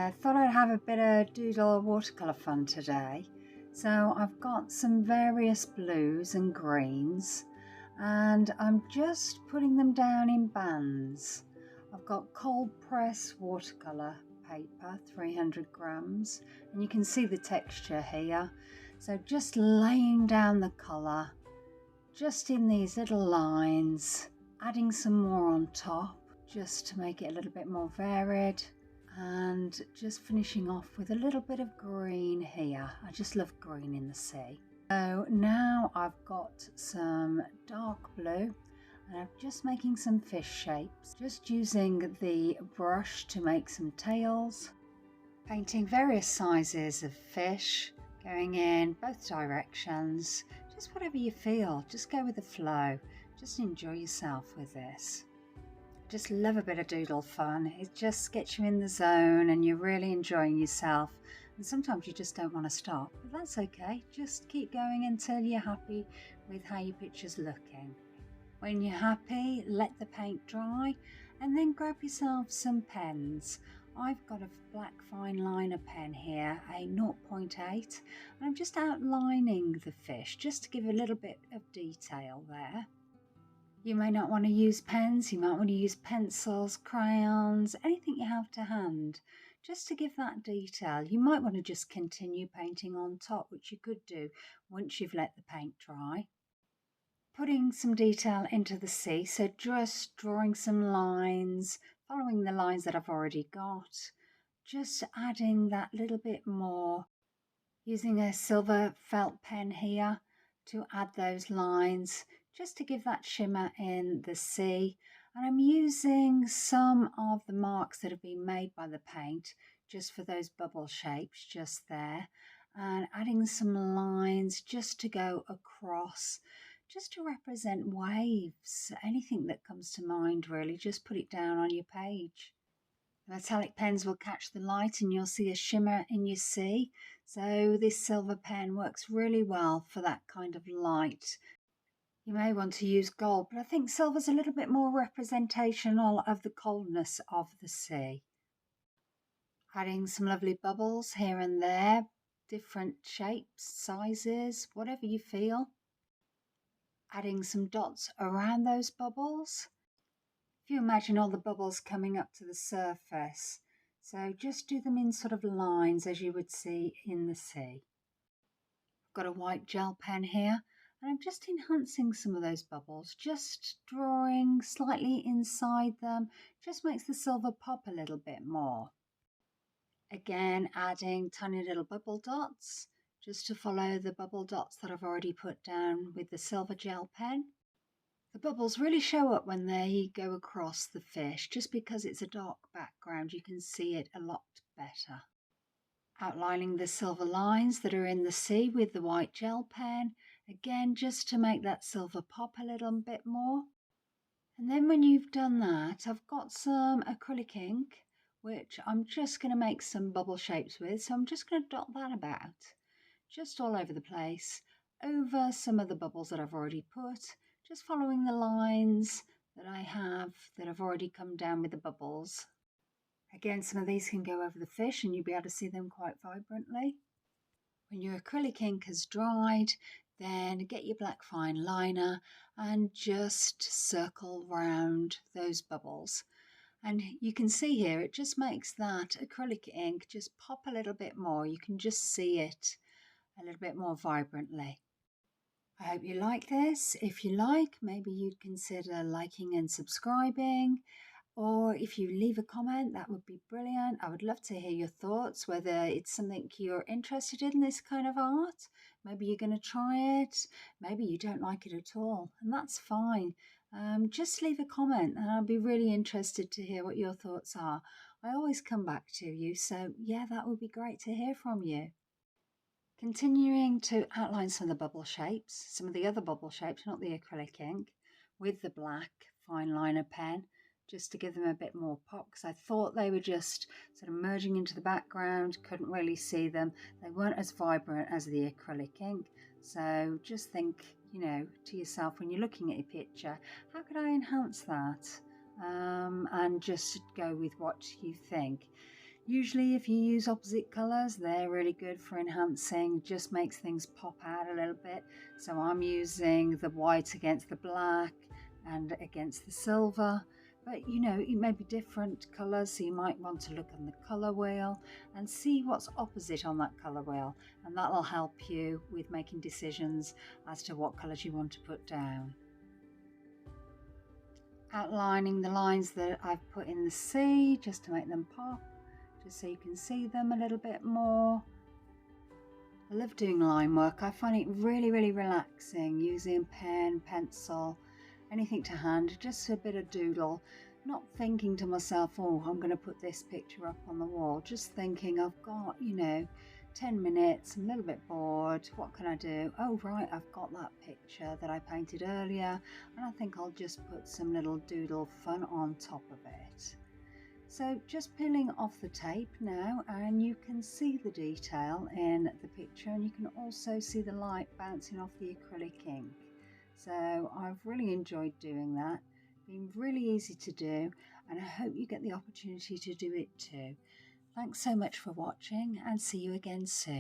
I thought I'd have a bit of doodle watercolour fun today. So I've got some various blues and greens and I'm just putting them down in bands. I've got cold press watercolour paper, 300 grams, and you can see the texture here. So just laying down the colour, just in these little lines, adding some more on top just to make it a little bit more varied. And just finishing off with a little bit of green here. I just love green in the sea. So now I've got some dark blue and I'm just making some fish shapes, just using the brush to make some tails, painting various sizes of fish, going in both directions, just whatever you feel, just go with the flow, just enjoy yourself with this. Just love a bit of doodle fun. It just gets you in the zone and you're really enjoying yourself, and sometimes you just don't want to stop, but that's okay. Just keep going until you're happy with how your picture's looking. When you're happy, let the paint dry and then grab yourself some pens. I've got a black fine liner pen here, a 0.8, and I'm just outlining the fish just to give a little bit of detail there. You may not want to use pens, you might want to use pencils, crayons, anything you have to hand, just to give that detail. You might want to just continue painting on top, which you could do once you've let the paint dry. Putting some detail into the sea, so just drawing some lines, following the lines that I've already got, just adding that little bit more, using a silver felt pen here to add those lines, just to give that shimmer in the sea. And I'm using some of the marks that have been made by the paint just for those bubble shapes just there, and adding some lines just to go across, just to represent waves. Anything that comes to mind really, just put it down on your page. Metallic pens will catch the light and you'll see a shimmer in your sea, so this silver pen works really well for that kind of light. You may want to use gold, but I think silver's a little bit more representational of the coldness of the sea. Adding some lovely bubbles here and there, different shapes, sizes, whatever you feel. Adding some dots around those bubbles. If you imagine all the bubbles coming up to the surface, so just do them in sort of lines as you would see in the sea. I've got a white gel pen here and I'm just enhancing some of those bubbles, just drawing slightly inside them, just makes the silver pop a little bit more. Again, adding tiny little bubble dots, just to follow the bubble dots that I've already put down with the silver gel pen. The bubbles really show up when they go across the fish, just because it's a dark background, you can see it a lot better. Outlining the silver lines that are in the sea with the white gel pen, again just to make that silver pop a little bit more. And then when you've done that, I've got some acrylic ink, which I'm just going to make some bubble shapes with, so I'm just going to dot that about, just all over the place, over some of the bubbles that I've already put, just following the lines that I have that have already come down with the bubbles. Again, some of these can go over the fish and you'll be able to see them quite vibrantly. When your acrylic ink has dried, then get your black fine liner and just circle round those bubbles. And you can see here, it just makes that acrylic ink just pop a little bit more. You can just see it a little bit more vibrantly. I hope you like this. If you like, maybe you'd consider liking and subscribing. Or if you leave a comment, that would be brilliant. I would love to hear your thoughts, whether it's something you're interested in, this kind of art. Maybe you're going to try it. Maybe you don't like it at all, and that's fine. Just leave a comment and I'll be really interested to hear what your thoughts are. I always come back to you, so yeah, that would be great to hear from you. Continuing to outline some of the bubble shapes, some of the other bubble shapes, not the acrylic ink, with the black fine liner pen, just to give them a bit more pop, because I thought they were just sort of merging into the background, couldn't really see them. They weren't as vibrant as the acrylic ink. So just think, you know, to yourself when you're looking at your picture, how could I enhance that? And just go with what you think. Usually if you use opposite colours, they're really good for enhancing, just makes things pop out a little bit. So I'm using the white against the black and against the silver. But you know, it may be different colours, so you might want to look on the colour wheel and see what's opposite on that colour wheel, and that'll help you with making decisions as to what colours you want to put down. Outlining the lines that I've put in the sea just to make them pop, just so you can see them a little bit more. I love doing line work. I find it really relaxing, using pen, pencil, anything to hand, just a bit of doodle, not thinking to myself, oh, I'm going to put this picture up on the wall, just thinking I've got, you know, 10 minutes, I'm a little bit bored, what can I do? Oh right, I've got that picture that I painted earlier, and I think I'll just put some little doodle fun on top of it. So just peeling off the tape now, and you can see the detail in the picture, and you can also see the light bouncing off the acrylic ink. So I've really enjoyed doing that. Been really easy to do, and I hope you get the opportunity to do it too. Thanks so much for watching, and see you again soon.